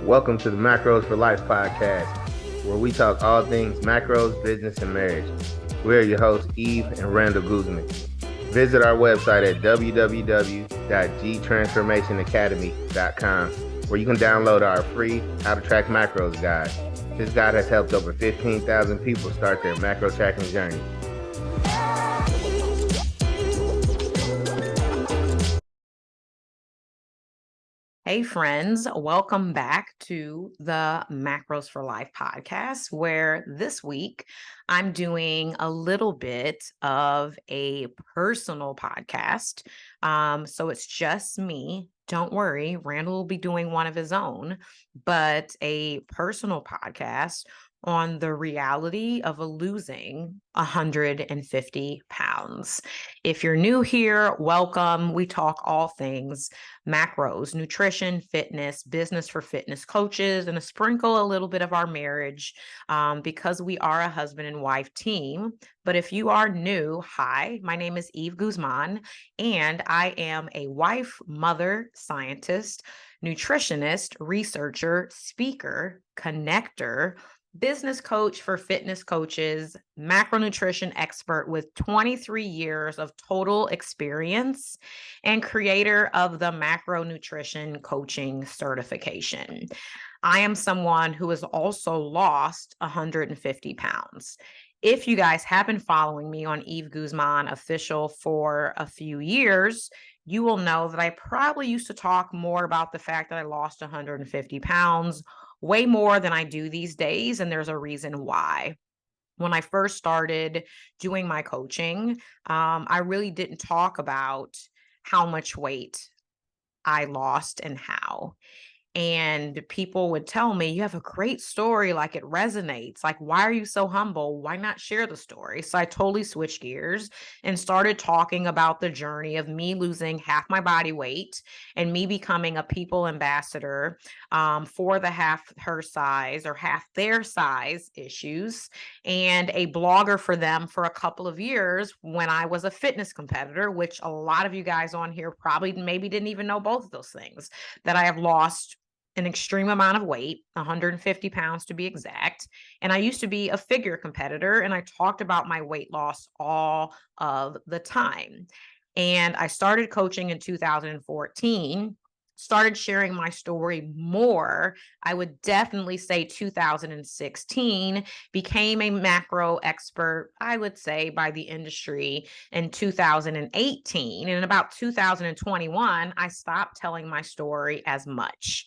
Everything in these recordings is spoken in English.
Welcome to the Macros for Life podcast, where we talk all things macros, business, and marriage. We're your hosts, Eve and Randall Guzman. Visit our website at www.gtransformationacademy.com, where you can download our free How to Track Macros guide. This guide has helped over 15,000 people start their macro tracking journey. Hey friends, welcome back to the Macros for Life podcast, where this week I'm doing a little bit of a personal podcast. So it's just me. Don't worry, Randall will be doing one of his own, but a personal podcast on the reality of losing 150 pounds. If you're new here, welcome. We talk all things macros, nutrition, fitness, business for fitness coaches, and a sprinkle a little bit of our marriage because we are a husband and wife team. But if you are new, hi, my name is Eve Guzman, and I am a wife, mother, scientist, nutritionist, researcher, speaker, connector, business coach for fitness coaches, macronutrition expert with 23 years of total experience, and creator of the macronutrition coaching certification. I am someone who has also lost 150 pounds. If you guys have been following me on Eve Guzman official for a few years, you will know that I probably used to talk more about the fact that I lost 150 pounds, way more than I do these days, and there's a reason why. When I first started doing my coaching, I really didn't talk about how much weight I lost and how. And people would tell me, you have a great story, like it resonates. Like, why are you so humble? Why not share the story? So I totally switched gears and started talking about the journey of me losing half my body weight and me becoming a people ambassador for the half her size or half their size issues, and a blogger for them for a couple of years when I was a fitness competitor, which a lot of you guys on here probably maybe didn't even know both of those things, that I have lost an extreme amount of weight, 150 pounds to be exact. And I used to be a figure competitor, and I talked about my weight loss all of the time. And I started coaching in 2014, started sharing my story more. I would definitely say 2016, became a macro expert, I would say, by the industry in 2018. And in about 2021, I stopped telling my story as much.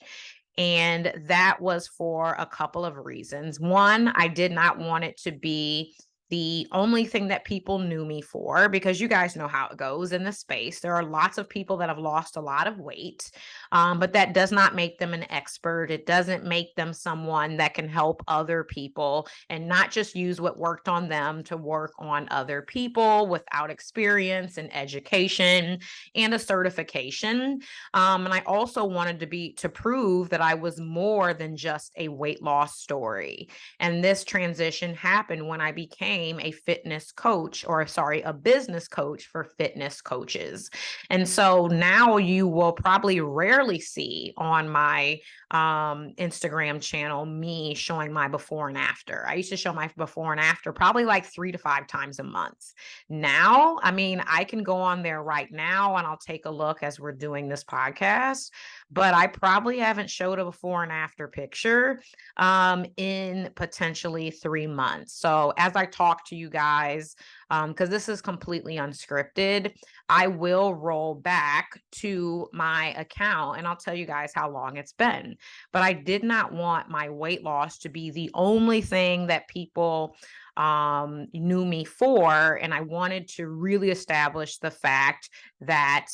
And that was for a couple of reasons. One, I did not want it to be the only thing that people knew me for, because you guys know how it goes in this space. There are lots of people that have lost a lot of weight, but that does not make them an expert. It doesn't make them someone that can help other people and not just use what worked on them to work on other people without experience and education and a certification. And I also wanted to prove that I was more than just a weight loss story. And this transition happened when I became a fitness coach, a business coach for fitness coaches. And so now you will probably rarely see on my Instagram channel me showing my before and after. I used to show my before and after probably like 3 to 5 times a month. Now, I mean, I can go on there right now and I'll take a look as we're doing this podcast, but I probably haven't showed a before and after picture in potentially 3 months. So as I talk to you guys, because this is completely unscripted, I will roll back to my account and I'll tell you guys how long it's been. But I did not want my weight loss to be the only thing that people knew me for. And I wanted to really establish the fact that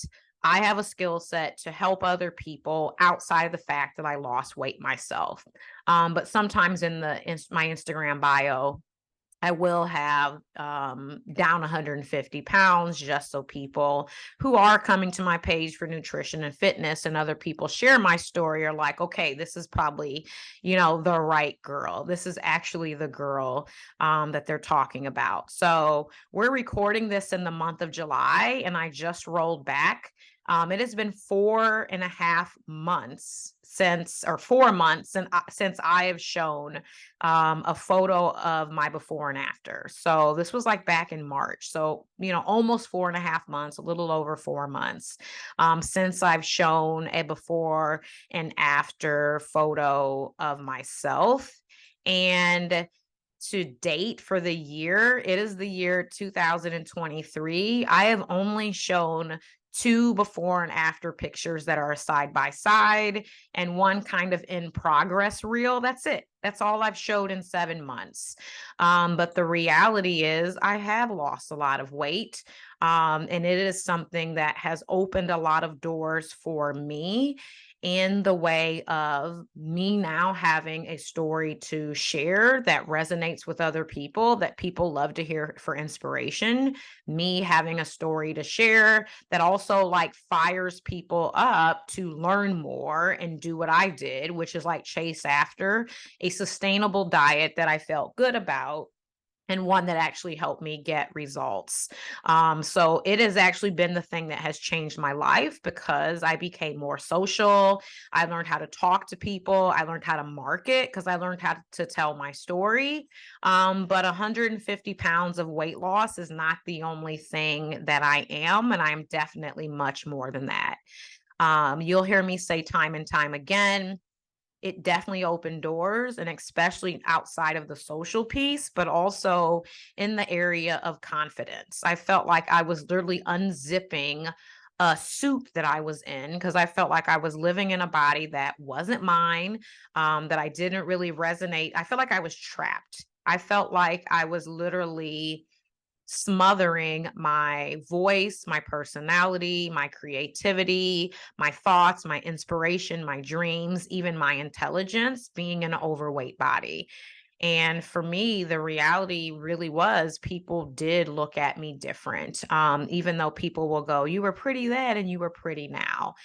I have a skill set to help other people outside of the fact that I lost weight myself. But sometimes in my Instagram bio, I will have down 150 pounds just so people who are coming to my page for nutrition and fitness and other people share my story are like, okay, this is probably, the right girl. This is actually the girl that they're talking about. So we're recording this in the month of July, and I just rolled back It has been 4.5 months since, or 4 months since I have shown a photo of my before and after. So this was like back in March. So, almost 4.5 months, a little over 4 months since I've shown a before and after photo of myself. And to date for the year, it is the year 2023. I have only shown two before and after pictures that are side by side and one kind of in progress reel. That's it. That's all I've showed in 7 months. But the reality is I have lost a lot of weight. And it is something that has opened a lot of doors for me in the way of me now having a story to share that resonates with other people, that people love to hear for inspiration, me having a story to share that also like fires people up to learn more and do what I did, which is like chase after a sustainable diet that I felt good about and one that actually helped me get results. So it has actually been the thing that has changed my life because I became more social. I learned how to talk to people. I learned how to market because I learned how to tell my story. But 150 pounds of weight loss is not the only thing that I am, and I'm definitely much more than that. You'll hear me say time and time again, it definitely opened doors, and especially outside of the social piece, but also in the area of confidence. I felt like I was literally unzipping a suit that I was in because I felt like I was living in a body that wasn't mine, that I didn't really resonate. I felt like I was trapped. I felt like I was literally smothering my voice, my personality, my creativity, my thoughts, my inspiration, my dreams, even my intelligence being an overweight body. And for me, the reality really was people did look at me different. Even though people will go, you were pretty then and you were pretty now.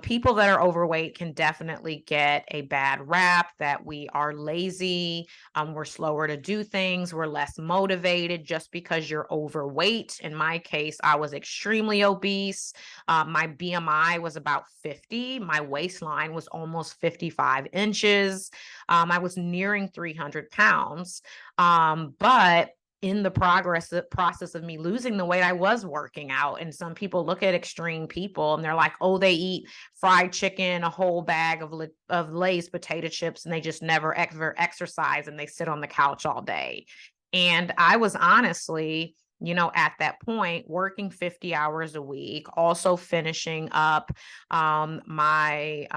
People that are overweight can definitely get a bad rap that we are lazy, we're slower to do things, we're less motivated just because you're overweight. In my case, I was extremely obese. My BMI was about 50. My waistline was almost 55 inches. I was nearing 300 pounds. But in the process of me losing the weight, I was working out. And some people look at extreme people and they're like, oh, they eat fried chicken, a whole bag of Lay's potato chips, and they just never ever exercise and they sit on the couch all day. And I was honestly, at that point, working 50 hours a week, also finishing up my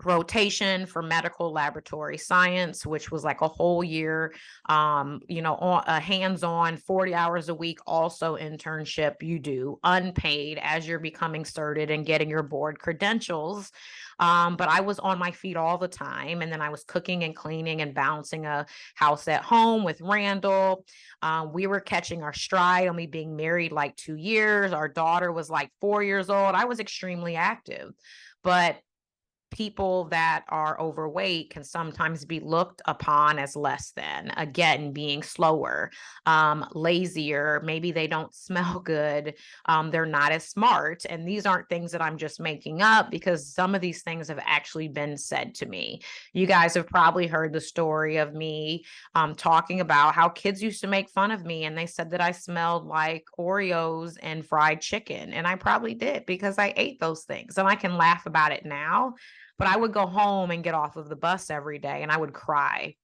rotation for medical laboratory science, which was like a whole year, on a hands-on 40 hours a week, also internship you do unpaid as you're becoming certed and getting your board credentials. But I was on my feet all the time. And then I was cooking and cleaning and balancing a house at home with Randall. We were catching our stride on me being married like 2 years. Our daughter was like 4 years old. I was extremely active. But people that are overweight can sometimes be looked upon as less than, again, being slower, lazier, maybe they don't smell good, they're not as smart. And these aren't things that I'm just making up because some of these things have actually been said to me. You guys have probably heard the story of me talking about how kids used to make fun of me and they said that I smelled like Oreos and fried chicken. And I probably did because I ate those things, and I can laugh about it now. But I would go home and get off of the bus every day and I would cry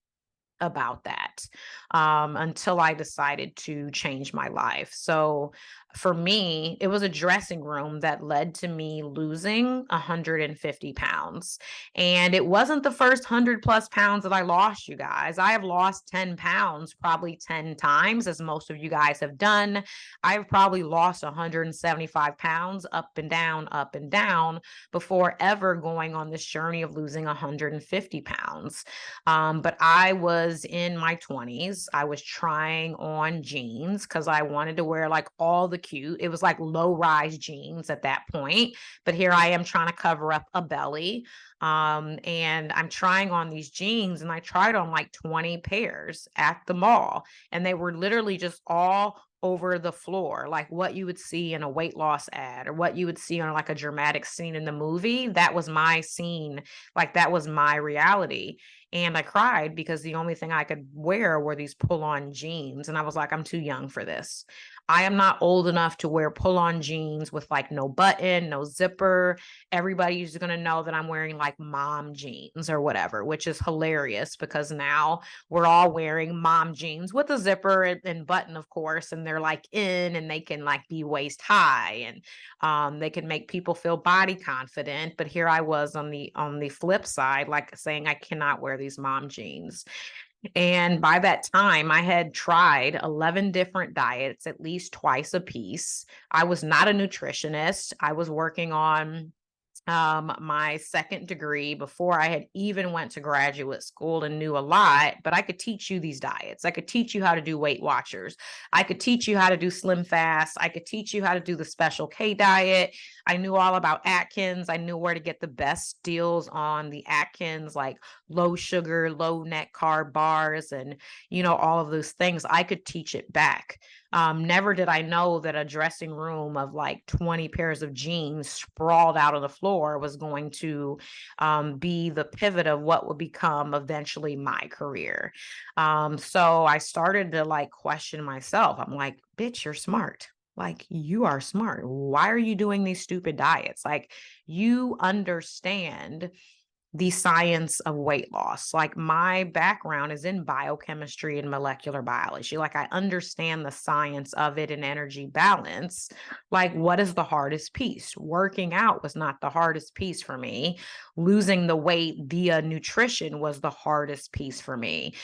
about that until I decided to change my life. So for me, it was a dressing room that led to me losing 150 pounds. And it wasn't the first 100+ pounds that I lost, you guys. I have lost 10 pounds probably 10 times, as most of you guys have done. I've probably lost 175 pounds up and down before ever going on this journey of losing 150 pounds. But I was in my 20s. I was trying on jeans because I wanted to wear like all the cute. It was like low rise jeans at that point. But here I am trying to cover up a belly. And I'm trying on these jeans, and I tried on like 20 pairs at the mall, and they were literally just all over the floor, like what you would see in a weight loss ad or what you would see on like a dramatic scene in the movie. That was my scene. Like that was my reality. And I cried because the only thing I could wear were these pull-on jeans. And I was like, I'm too young for this. I am not old enough to wear pull-on jeans with like no button, no zipper. Everybody's going to know that I'm wearing like mom jeans or whatever, which is hilarious because now we're all wearing mom jeans with a zipper and button, of course, and they're like in and they can like be waist high and they can make people feel body confident. But here I was on the flip side, like saying I cannot wear these mom jeans. And by that time, I had tried 11 different diets, at least twice a piece. I was not a nutritionist. I was working on my second degree before I had even went to graduate school and knew a lot, but I could teach you these diets. I could teach you how to do Weight Watchers. I could teach you how to do Slim Fast. I could teach you how to do the Special K diet. I knew all about Atkins. I knew where to get the best deals on the Atkins, like low sugar, low net carb bars, and, all of those things. I could teach it back. Never did I know that a dressing room of like 20 pairs of jeans sprawled out on the floor was going to be the pivot of what would become eventually my career. So I started to like question myself. I'm like, bitch, you're smart. Like, you are smart. Why are you doing these stupid diets? Like, you understand the science of weight loss. Like my background is in biochemistry and molecular biology. Like I understand the science of it and energy balance. Like what is the hardest piece? Working out was not the hardest piece for me. Losing the weight via nutrition was the hardest piece for me.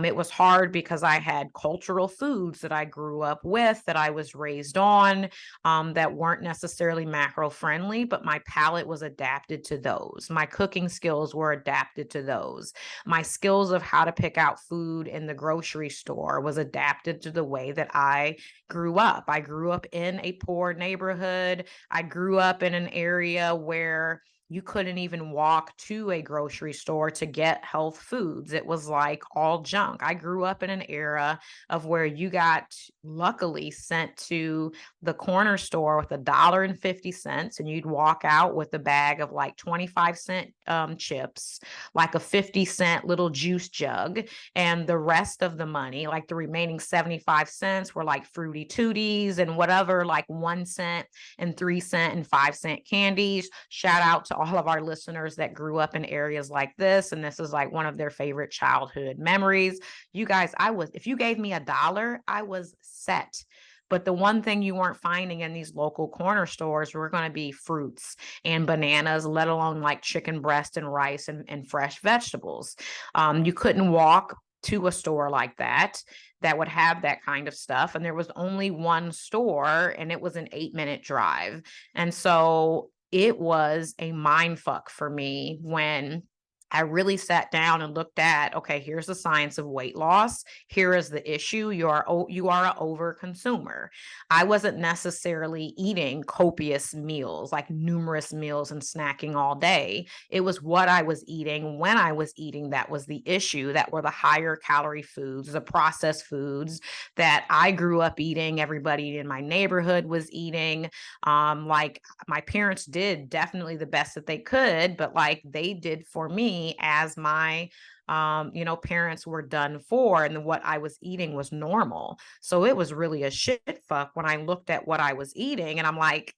It was hard because I had cultural foods that I grew up with, that I was raised on, that weren't necessarily macro friendly, but my palate was adapted to those. My cooking skills were adapted to those. My skills of how to pick out food in the grocery store was adapted to the way that I grew up. I grew up in a poor neighborhood. I grew up in an area where you couldn't even walk to a grocery store to get health foods. It was like all junk. I grew up in an era of where you got luckily sent to the corner store with $1.50 and you'd walk out with a bag of like 25-cent chips, like a 50-cent little juice jug, and the rest of the money, like the remaining 75 cents, were like Fruity Tooties and whatever, like 1 cent and 3 cent and 5 cent candies. Shout out to all of our listeners that grew up in areas like this, and this is like one of their favorite childhood memories. You guys, if you gave me $1, I was set. But the one thing you weren't finding in these local corner stores were going to be fruits and bananas, let alone like chicken breast and rice and fresh vegetables. You couldn't walk to a store like that would have that kind of stuff. And there was only one store and it was an 8-minute drive. And so it was a mind fuck for me when I really sat down and looked at, okay, here's the science of weight loss. Here is the issue. You are an over consumer. I wasn't necessarily eating copious meals, like numerous meals and snacking all day. It was what I was eating when I was eating that was the issue. That were the higher calorie foods, the processed foods that I grew up eating. Everybody in my neighborhood was eating. Like my parents did definitely the best that they could, but like they did for me as my parents were done for, and what I was eating was normal. So it was really a shit fuck when I looked at what I was eating and I'm like,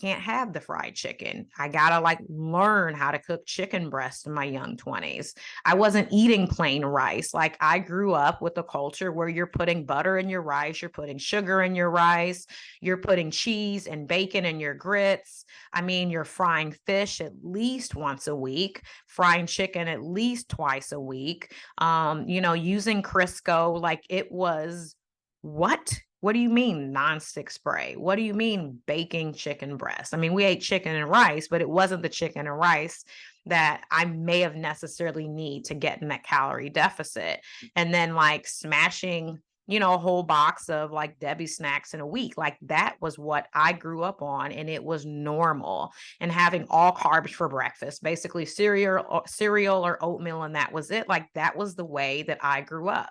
can't have the fried chicken. I gotta like learn how to cook chicken breast in my young 20s. I wasn't eating plain rice. Like I grew up with a culture where you're putting butter in your rice, you're putting sugar in your rice, you're putting cheese and bacon in your grits. I mean, you're frying fish at least once a week, frying chicken at least twice a week, using Crisco. Like it was what? What do you mean nonstick spray? What do you mean baking chicken breast? I mean, we ate chicken and rice, but it wasn't the chicken and rice that I may have necessarily need to get in that calorie deficit. And then like smashing a whole box of like Debbie snacks in a week. Like that was what I grew up on, and it was normal. And having all carbs for breakfast, basically cereal or oatmeal, and that was it. Like that was the way that I grew up.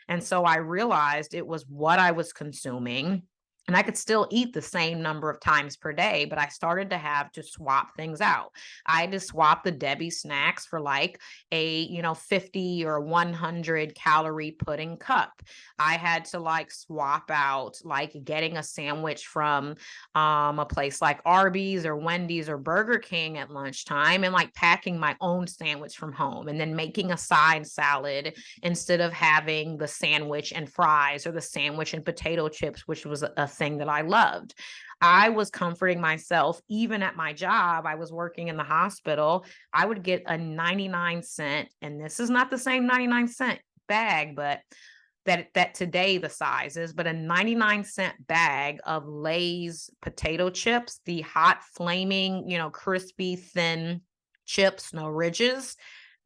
And so I realized it was what I was consuming. And I could still eat the same number of times per day, but I started to have to swap things out. I had to swap the Debbie snacks for like a 50 or 100 calorie pudding cup. I had to like swap out like getting a sandwich from a place like Arby's or Wendy's or Burger King at lunchtime, and like packing my own sandwich from home, and then making a side salad instead of having the sandwich and fries or the sandwich and potato chips, which was a thing that I loved. I was comforting myself. Even at my job, I was working in the hospital. I would get a 99 cent, and this is not the same 99 cent bag, but that today the size is, but a 99 cent bag of Lay's potato chips, the hot flaming, crispy thin chips, no ridges.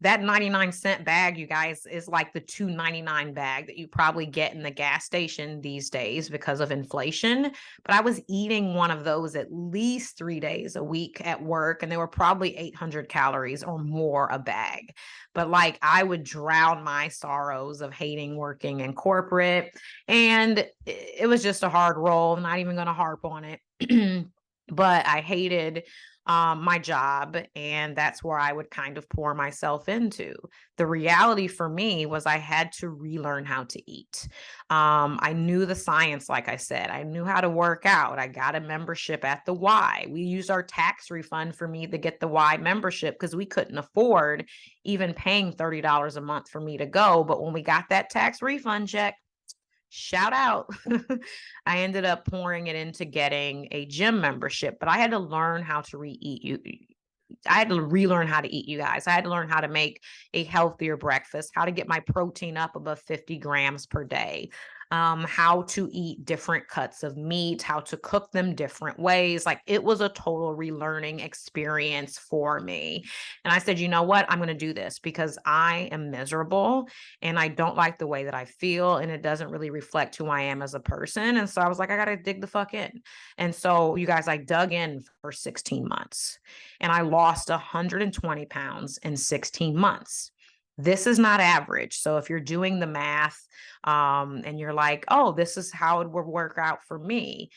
That 99 cent bag, you guys, is like the $2.99 bag that you probably get in the gas station these days because of inflation. But I was eating one of those at least 3 days a week at work, and they were probably 800 calories or more a bag. But like I would drown my sorrows of hating working in corporate. And it was just a hard role. I'm not even going to harp on it. But I hated my job, and that's where I would kind of pour myself into. The reality for me was I had to relearn how to eat. I knew the science, like I said, I knew how to work out. I got a membership at the Y. We used our tax refund for me to get the Y membership because we couldn't afford even paying $30 a month for me to go. But when we got that tax refund check, shout out. I ended up pouring it into getting a gym membership, but I had to learn how to I had to relearn how to eat, you guys. I had to learn how to make a healthier breakfast, how to get my protein up above 50 grams per day, how to eat different cuts of meat, how to cook them different ways. Like it was a total relearning experience for me. And I said, you know what? I'm going to do this because I am miserable and I don't like the way that I feel, and it doesn't really reflect who I am as a person. And so I was like, I got to dig the fuck in. And so, you guys, I dug in for 16 months and I lost 120 pounds in 16 months. This is not average. So if you're doing the math and you're like, oh, this is how it would work out for me.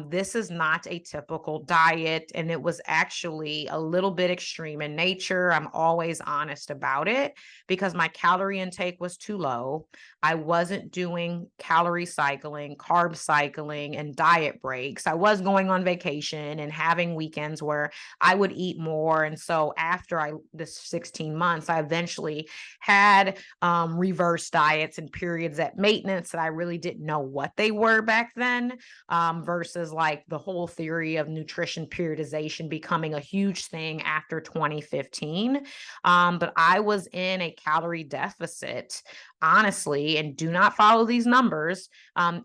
This is not a typical diet. And it was actually a little bit extreme in nature. I'm always honest about it because my calorie intake was too low. I wasn't doing calorie cycling, carb cycling, and diet breaks. I was going on vacation and having weekends where I would eat more. And so after this 16 months, I eventually had reverse diets and periods at maintenance that I really didn't know what they were back then, versus like the whole theory of nutrition periodization becoming a huge thing after 2015. But I was in a calorie deficit, honestly, and do not follow these numbers,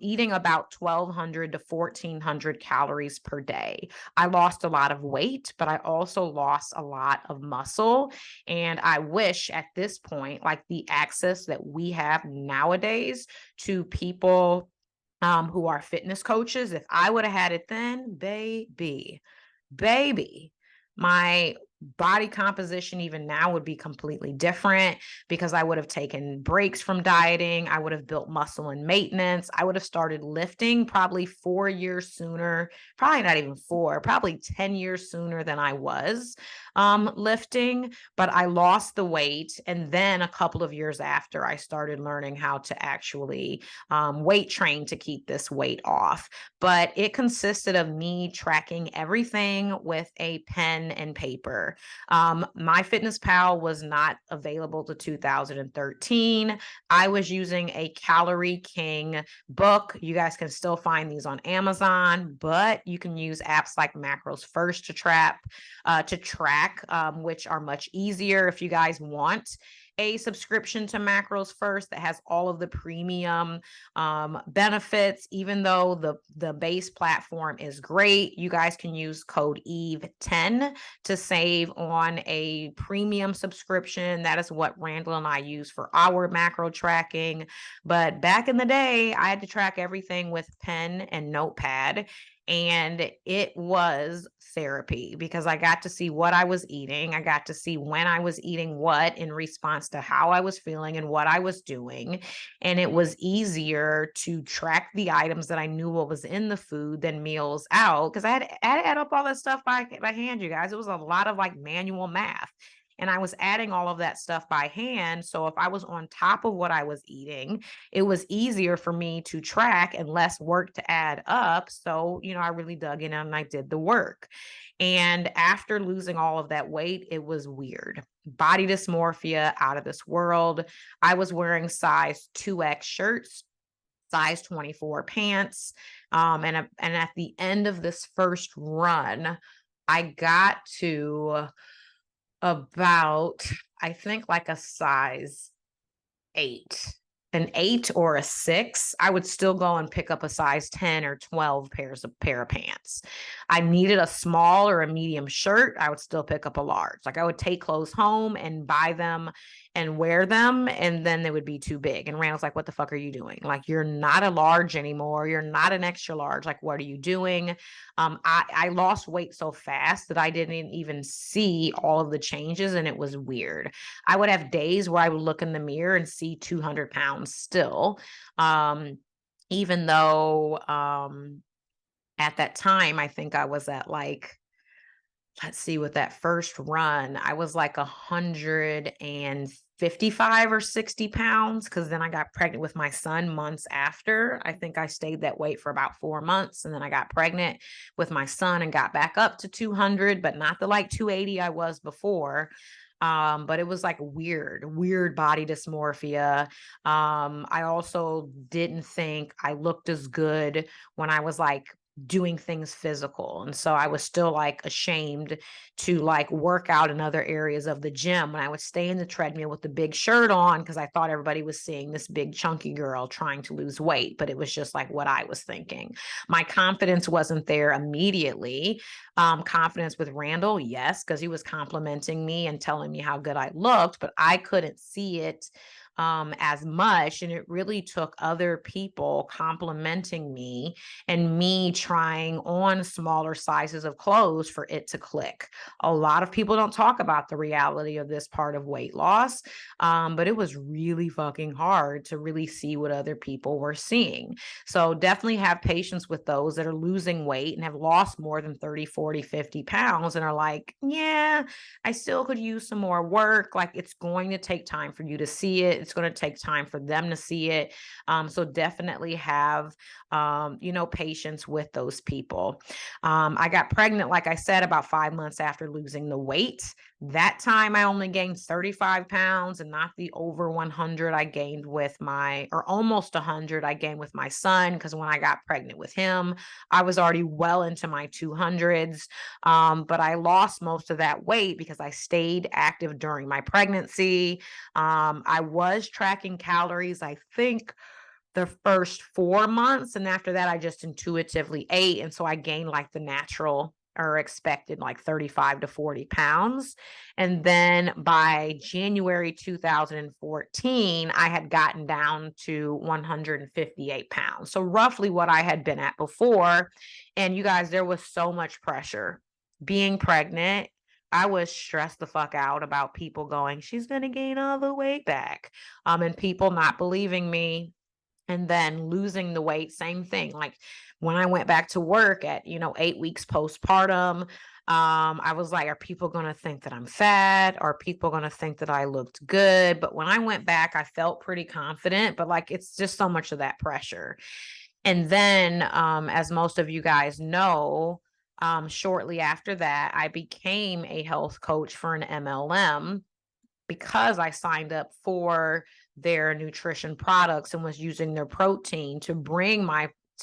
eating about 1,200 to 1,400 calories per day. I lost a lot of weight, but I also lost a lot of muscle. And I wish at this point, like the access that we have nowadays to people who are fitness coaches, if I would have had it then, baby, my body composition even now would be completely different because I would have taken breaks from dieting. I would have built muscle and maintenance. I would have started lifting probably 4 years sooner, probably not even four, probably 10 years sooner than I was lifting. But I lost the weight. And then a couple of years after, I started learning how to actually weight train to keep this weight off. But it consisted of me tracking everything with a pen and paper. MyFitnessPal was not available to 2013. I was using a Calorie King book. You guys can still find these on Amazon, but you can use apps like Macros First to track, which are much easier if you guys want a subscription to Macros First that has all of the premium benefits. Even though the base platform is great, you guys can use code EVE10 to save on a premium subscription. That is what Randall and I use for our macro tracking. But back in the day, I had to track everything with pen and notepad. And it was therapy because I got to see what I was eating. I got to see when I was eating what in response to how I was feeling and what I was doing. And it was easier to track the items that I knew what was in the food than meals out, because I had to add up all that stuff by hand, you guys. It was a lot of like manual math. And I was adding all of that stuff by hand. So if I was on top of what I was eating, it was easier for me to track and less work to add up. So, I really dug in and I did the work. And after losing all of that weight, it was weird. Body dysmorphia out of this world. I was wearing size 2X shirts, size 24 pants. And at the end of this first run, I got to about, I think, like a size 8, an 8 or a 6. I would still go and pick up a size 10 or 12 pair of pants. I needed a small or a medium shirt. I would still pick up a large. Like, I would take clothes home and buy them and wear them, and then they would be too big. And Randall's like, what the fuck are you doing? Like, you're not a large anymore. You're not an extra large. Like, what are you doing? I lost weight so fast that I didn't even see all of the changes, and it was weird. I would have days where I would look in the mirror and see 200 pounds still. Even though at that time, I think I was at like, let's see, with that first run, I was like 155 or 60 pounds, because then I got pregnant with my son months after. I think I stayed that weight for about 4 months, and then I got pregnant with my son and got back up to 200, but not the like 280 I was before. But it was like weird body dysmorphia. I also didn't think I looked as good when I was like doing things physical. And so I was still like ashamed to like work out in other areas of the gym when I would stay in the treadmill with the big shirt on, because I thought everybody was seeing this big chunky girl trying to lose weight, but it was just like what I was thinking. My confidence wasn't there immediately. Confidence with Randall, yes, because he was complimenting me and telling me how good I looked, but I couldn't see it as much. And it really took other people complimenting me and me trying on smaller sizes of clothes for it to click. A lot of people don't talk about the reality of this part of weight loss, but it was really fucking hard to really see what other people were seeing. So definitely have patience with those that are losing weight and have lost more than 30, 40, 50 pounds and are like, yeah, I still could use some more work. Like, it's going to take time for you to see it. It's going to take time for them to see it. So definitely have, patience with those people. I got pregnant, like I said, about 5 months after losing the weight. That time I only gained 35 pounds and not the over 100 I gained with or almost 100 I gained with my son. Because when I got pregnant with him, I was already well into my 200s. But I lost most of that weight because I stayed active during my pregnancy. I was tracking calories, I think, the first 4 months. And after that, I just intuitively ate. And so I gained like the natural or expected like 35 to 40 pounds. And then by January 2014, I had gotten down to 158 pounds. So roughly what I had been at before. And you guys, there was so much pressure being pregnant. I was stressed the fuck out about people going, she's going to gain all the weight back. And people not believing me. And then losing the weight, same thing. Like, when I went back to work at, 8 weeks postpartum, I was like, are people going to think that I'm fat? Are people going to think that I looked good? But when I went back, I felt pretty confident, but like, it's just so much of that pressure. And then, as most of you guys know, shortly after that, I became a health coach for an MLM because I signed up for their nutrition products and was using their protein to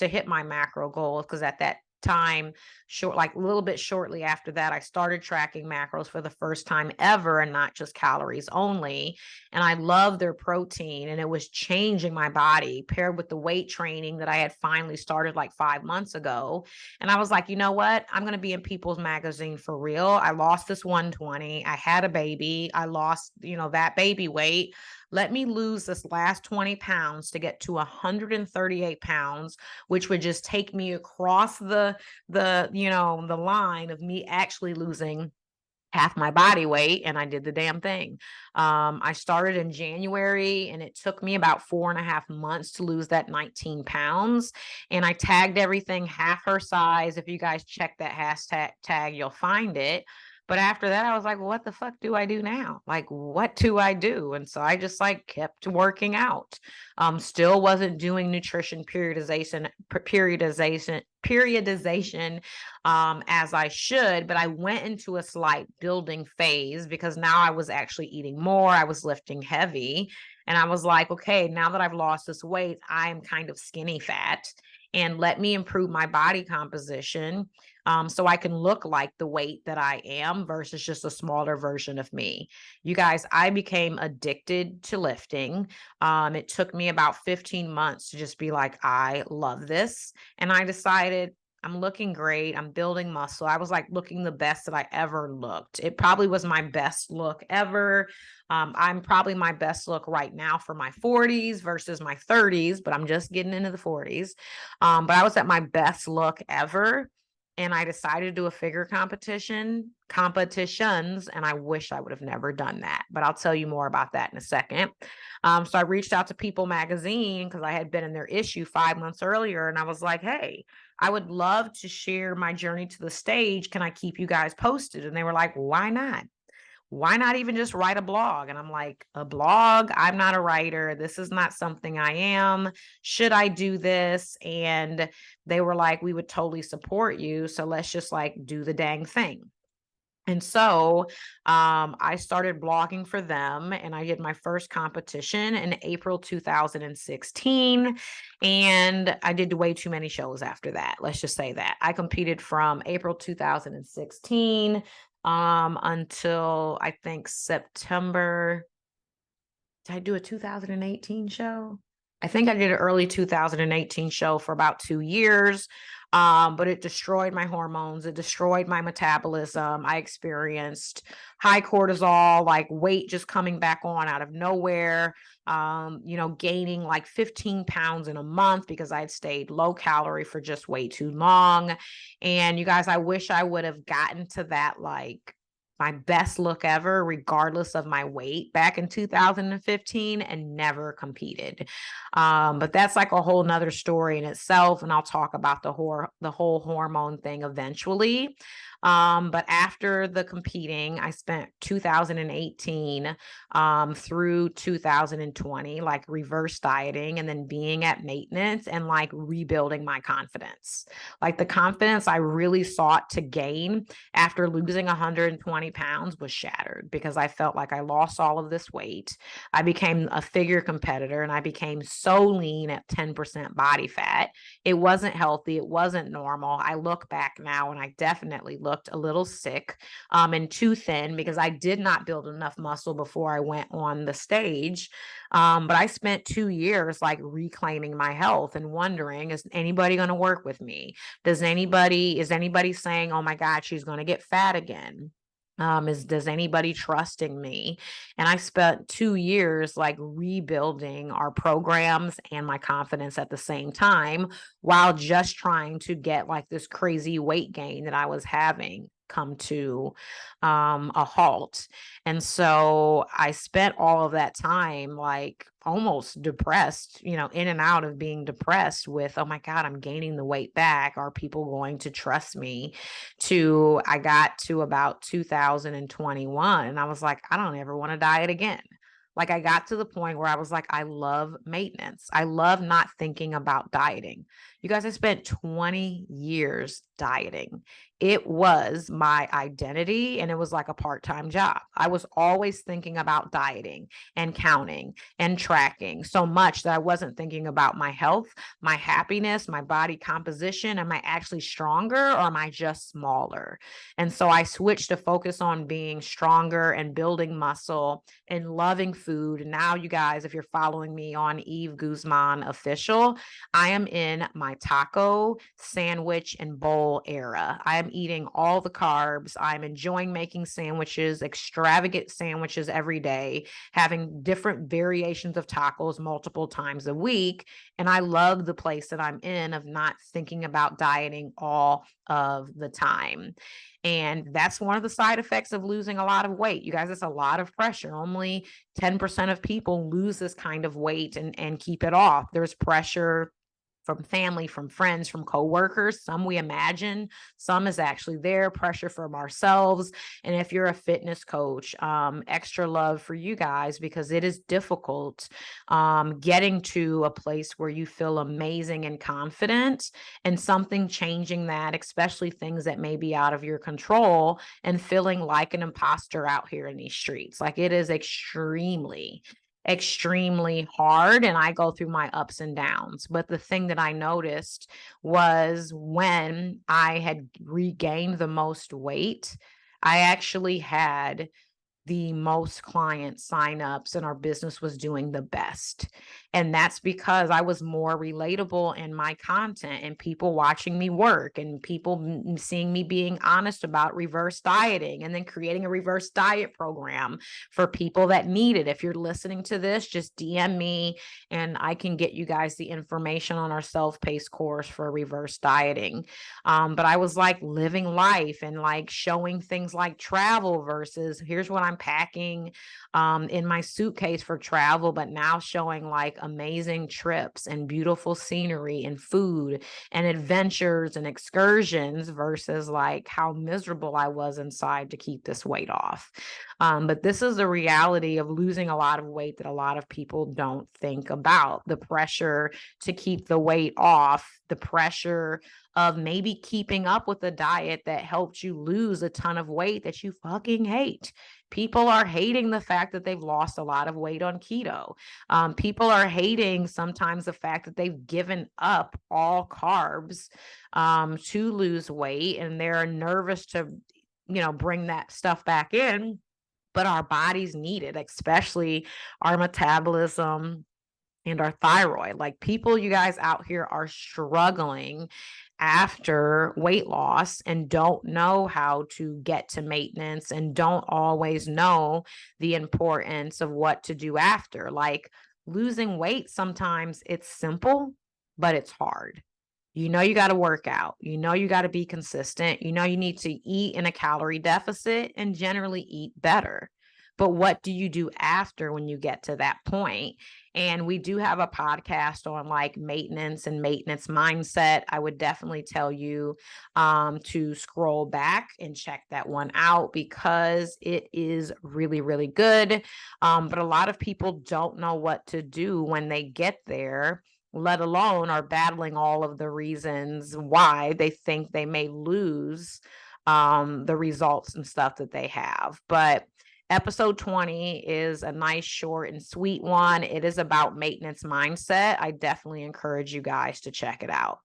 hit my macro goals. Because at that time like a little bit shortly after that, I started tracking macros for the first time ever and not just calories only. And I love their protein, and it was changing my body paired with the weight training that I had finally started like 5 months ago. And I was like, you know what? I'm going to be in People's Magazine for real. I lost this 120. I had a baby. I lost, that baby weight. Let me lose this last 20 pounds to get to 138 pounds, which would just take me across the line of me actually losing half my body weight. And I did the damn thing. I started in January, and it took me about 4.5 months to lose that 19 pounds. And I tagged everything half her size. If you guys check that hashtag tag, you'll find it. But after that, I was like, well, what the fuck do I do now? Like, what do I do? And so I just like kept working out. Still wasn't doing nutrition periodization as I should, but I went into a slight building phase because now I was actually eating more. I was lifting heavy, and I was like, okay, now that I've lost this weight, I'm kind of skinny fat, and let me improve my body composition so I can look like the weight that I am versus just a smaller version of me. You guys, I became addicted to lifting. It took me about 15 months to just be like, I love this. And I decided I'm looking great. I'm building muscle. I was like looking the best that I ever looked. It probably was my best look ever. I'm probably my best look right now for my 40s versus my 30s, but I'm just getting into the 40s. But I was at my best look ever. And I decided to do a figure competitions, and I wish I would have never done that. But I'll tell you more about that in a second. So I reached out to People Magazine because I had been in their issue 5 months earlier, and I was like, hey, I would love to share my journey to the stage. Can I keep you guys posted? And they were like, why not? Why not even just write a blog? And I'm like, a blog? I'm not a writer. This is not something I am. Should I do this? And they were like, we would totally support you. So let's just like do the dang thing. And so I started blogging for them, and I did my first competition in April 2016. And I did way too many shows after that. Let's just say that. I competed from April 2016 until I think September. Did I do a 2018 show? I think I did an early 2018 show for about 2 years. But it destroyed my hormones. It destroyed my metabolism. I experienced high cortisol, like weight just coming back on out of nowhere, gaining like 15 pounds in a month because I had stayed low calorie for just way too long. And you guys, I wish I would have gotten to that, like, my best look ever, regardless of my weight back in 2015, and never competed. But that's like a whole nother story in itself. And I'll talk about the whole hormone thing eventually. But after the competing, I spent 2018 through 2020, like reverse dieting and then being at maintenance and like rebuilding my confidence. Like the confidence I really sought to gain after losing 120 pounds was shattered because I felt like I lost all of this weight. I became a figure competitor, and I became so lean at 10% body fat. It wasn't healthy. It wasn't normal. I look back now, and I definitely looked a little sick and too thin because I did not build enough muscle before I went on the stage. But I spent 2 years like reclaiming my health and wondering, is anybody going to work with me? Is anybody saying, oh my God, she's going to get fat again? Does anybody trusting me? And I spent 2 years like rebuilding our programs and my confidence at the same time, while just trying to get like this crazy weight gain that I was having come to a halt. And so I spent all of that time like almost depressed, in and out of being depressed with, oh my God, I'm gaining the weight back. Are people going to trust me? I got to about 2021, and I was like, I don't ever want to diet again. Like I got to the point where I was like, I love maintenance. I love not thinking about dieting. You guys, I spent 20 years dieting, it was my identity, and it was like a part-time job. I was always thinking about dieting and counting and tracking so much that I wasn't thinking about my health, my happiness, my body composition. Am I actually stronger, or am I just smaller? And so I switched to focus on being stronger and building muscle and loving food. Now, you guys, if you're following me on Eve Guzman Official, I am in my taco, sandwich, and bowl era. I am eating all the carbs. I'm enjoying making sandwiches, extravagant sandwiches every day, having different variations of tacos multiple times a week. And I love the place that I'm in of not thinking about dieting all of the time. And that's one of the side effects of losing a lot of weight. You guys, it's a lot of pressure. Only 10% of people lose this kind of weight and keep it off. There's pressure from family, from friends, from coworkers. Some we imagine, some is actually there, pressure from ourselves. And if you're a fitness coach, extra love for you guys, because it is difficult getting to a place where you feel amazing and confident, and something changing that, especially things that may be out of your control, and feeling like an imposter out here in these streets. Like, it is extremely hard, and I go through my ups and downs. But the thing that I noticed was, when I had regained the most weight, I actually had the most client signups, and our business was doing the best. And that's because I was more relatable in my content, and people watching me work, and people seeing me being honest about reverse dieting, and then creating a reverse diet program for people that need it. If you're listening to this, just DM me and I can get you guys the information on our self-paced course for reverse dieting. But I was like living life and like showing things like travel versus here's what I'm packing in my suitcase for travel, but now showing like amazing trips and beautiful scenery and food and adventures and excursions versus like how miserable I was inside to keep this weight off. But this is the reality of losing a lot of weight that a lot of people don't think about. The pressure to keep the weight off, the pressure of maybe keeping up with a diet that helped you lose a ton of weight that you fucking hate. People are hating the fact that they've lost a lot of weight on keto. People are hating sometimes the fact that they've given up all carbs to lose weight, and they're nervous to, bring that stuff back in. But our bodies need it, especially our metabolism and our thyroid. Like, people, you guys out here are struggling after weight loss and don't know how to get to maintenance, and don't always know the importance of what to do after. Like, losing weight, sometimes it's simple, but it's hard. You got to work out. You got to be consistent. You need to eat in a calorie deficit and generally eat better. But what do you do after when you get to that point? And we do have a podcast on like maintenance and maintenance mindset. I would definitely tell you to scroll back and check that one out, because it is really, really good. But a lot of people don't know what to do when they get there, let alone are battling all of the reasons why they think they may lose the results and stuff that they have. But episode 20 is a nice, short, and sweet one. It is about maintenance mindset. I definitely encourage you guys to check it out.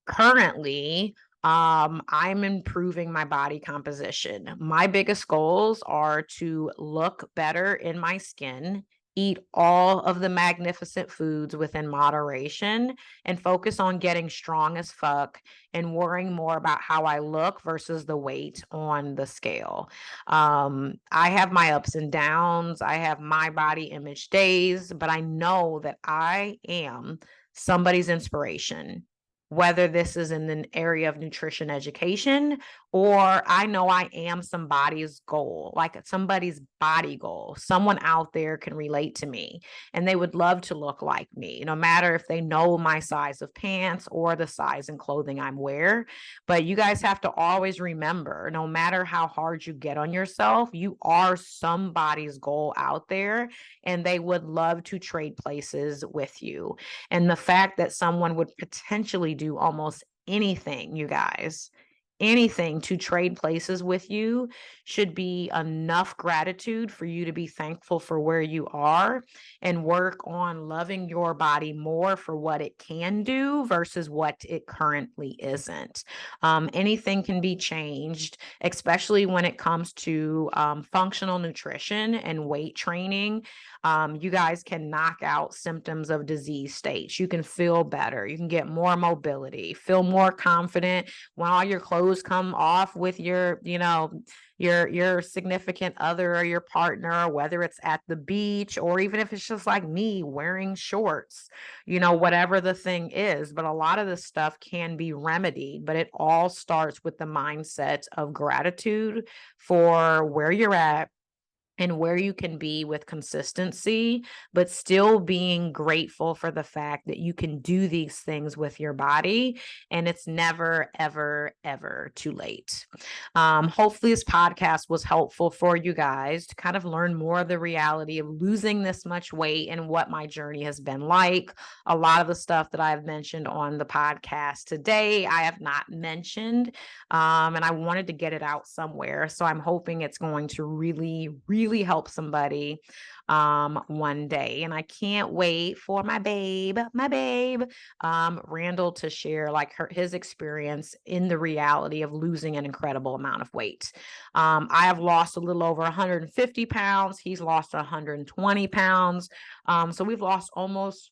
Currently, I'm improving my body composition. My biggest goals are to look better in my skin, eat all of the magnificent foods within moderation, and focus on getting strong as fuck and worrying more about how I look versus the weight on the scale. I have my ups and downs. I have my body image days, but I know that I am somebody's inspiration, whether this is in the area of nutrition education, or I know I am somebody's goal, like somebody's body goal. Someone out there can relate to me and they would love to look like me, no matter if they know my size of pants or the size and clothing I'm wear. But you guys have to always remember, no matter how hard you get on yourself, you are somebody's goal out there, and they would love to trade places with you. And the fact that someone would potentially do almost anything, you guys, anything to trade places with you should be enough gratitude for you to be thankful for where you are and work on loving your body more for what it can do versus what it currently isn't. Anything can be changed, especially when it comes to functional nutrition and weight training. You guys can knock out symptoms of disease states. You can feel better. You can get more mobility, feel more confident when all your clothes come off with your, your significant other or your partner, whether it's at the beach or even if it's just like me wearing shorts, whatever the thing is. But a lot of this stuff can be remedied, but it all starts with the mindset of gratitude for where you're at and where you can be with consistency, but still being grateful for the fact that you can do these things with your body and it's never, ever, ever too late. Hopefully this podcast was helpful for you guys to kind of learn more of the reality of losing this much weight and what my journey has been like. A lot of the stuff that I've mentioned on the podcast today, I have not mentioned, and I wanted to get it out somewhere. So I'm hoping it's going to really, really help somebody one day. And I can't wait for my babe, Randall, to share like his experience in the reality of losing an incredible amount of weight. I have lost a little over 150 pounds. He's lost 120 pounds. So we've lost almost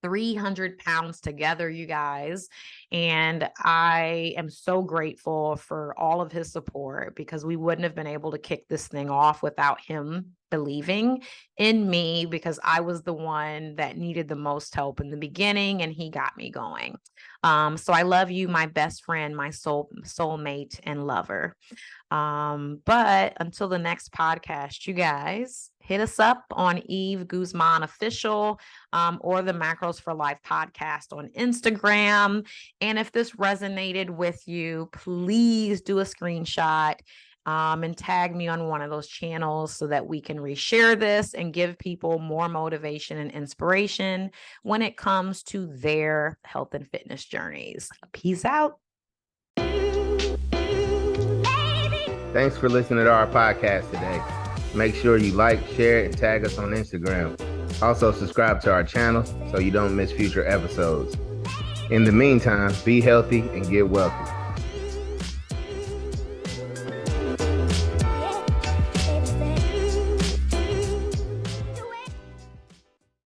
300 pounds together, you guys. And I am so grateful for all of his support because we wouldn't have been able to kick this thing off without him believing in me because I was the one that needed the most help in the beginning and he got me going. So I love you, my best friend, my soulmate and lover. But until the next podcast, you guys hit us up on Eve Guzman Official or the Macros for Life podcast on Instagram. And if this resonated with you, please do a screenshot and tag me on one of those channels so that we can reshare this and give people more motivation and inspiration when it comes to their health and fitness journeys. Peace out. Thanks for listening to our podcast today. Make sure you like, share, and tag us on Instagram. Also, subscribe to our channel so you don't miss future episodes. In the meantime, be healthy and get wealthy.